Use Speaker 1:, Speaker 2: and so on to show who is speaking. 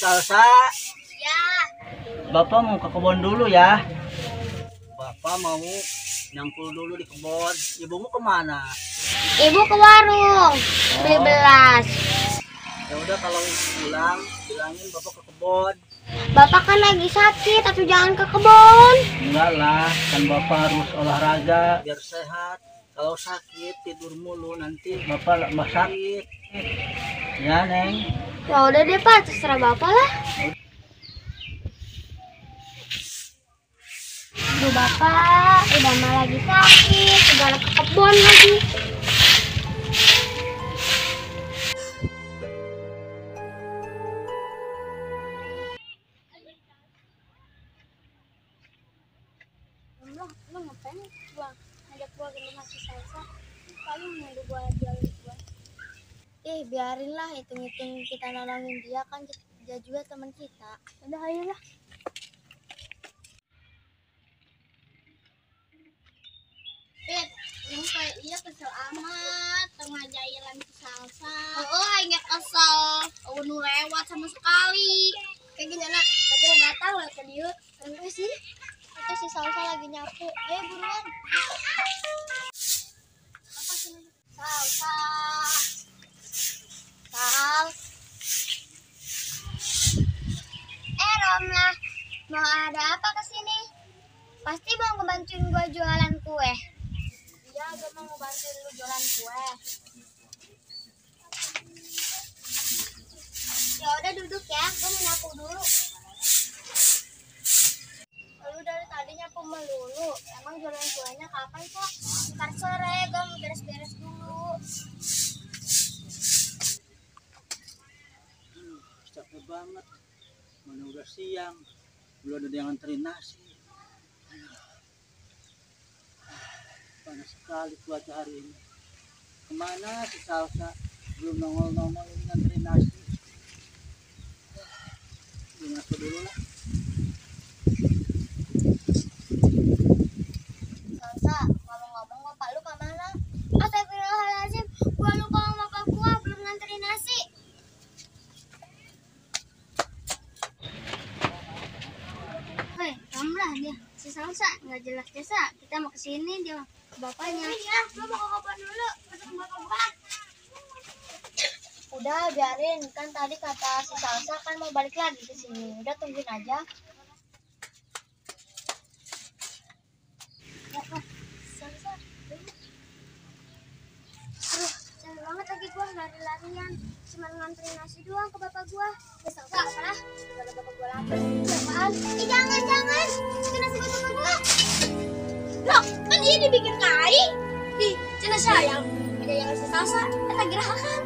Speaker 1: Salsa.
Speaker 2: Ya.
Speaker 1: Bapak mau ke kebun dulu ya. Bapak mau nyangkul dulu di kebun. Ibumu kemana?
Speaker 2: Ibu ke warung beli beras.
Speaker 1: Ya udah kalau ibu pulang, bilangin bapak ke kebun.
Speaker 2: Bapak kan lagi sakit, atau jangan ke kebun.
Speaker 1: Enggak lah, kan bapak harus olahraga biar sehat. Kalau sakit tidur mulu nanti bapak sakit. Ya Neng.
Speaker 2: Ya udah deh Pak, terserah Bapak lah. Aduh Bapak, udah mah lagi sakit, segala ke kebun lagi. Lo ngapain ngajak gua ke rumah si Salsa? Paling nunggu gua jualin gua. Biarin lah, hitung-hitung kita nolongin dia, kan dia juga teman kita. Udah ayolah. Yang kayak iya kesel amat tengah jalan ke Salsa. Oh, ingat kesel. Nu lewat sama sekali. Kayak gini anak, tapi lo datang lewat ke dia. Enggak sih. Itu si Salsa lagi nyapu. Ayo buruan. Salsa. Sal. Romlah. Mau ada apa kesini? Pasti mau ngebantuin gua jualan kue. Iya, gue mau ngebantuin lu jualan kue. Ya udah duduk ya, gue mau nyapu dulu. Lu dari tadi nyapu melulu. Emang jualan kuenya kapan kok? Ntar sore, gue mau beres-beres dulu.
Speaker 1: Capek banget. Mana udah siang, belum ada yang nganterin nasi. Panas sekali cuaca hari ini. Kemana si Salsa? Belum nongol-nongol ini nganterin nasi. Ngaku dulu lah.
Speaker 2: Salsa, ngomong-ngomong bapak lu kemana? Astagfirullahaladzim, gua lupa sama bapak gua belum nganterin nasi. Kamulah dia, si Salsa nggak jelas desa. Kita mau kesini dia ke bapaknya. Iya, lu mau ke kapan dulu? Ketemu bapak gua. Udah biarin, kan tadi kata si Salsa kan mau balik lagi ke sini. Udah tungguin aja. Salsa, aduh, capek banget lagi gua lari-larian. Cuma nganterin nasi doang ke bapak gua. Salsa, salah. Kalau bapak gua lapar. Apaan? Jangan. Itu nasi buat bapak gua. Loh, kan dia dibikin kai. Di, cina sayang. Ada yang harus Salsa, kan lagi rahakan.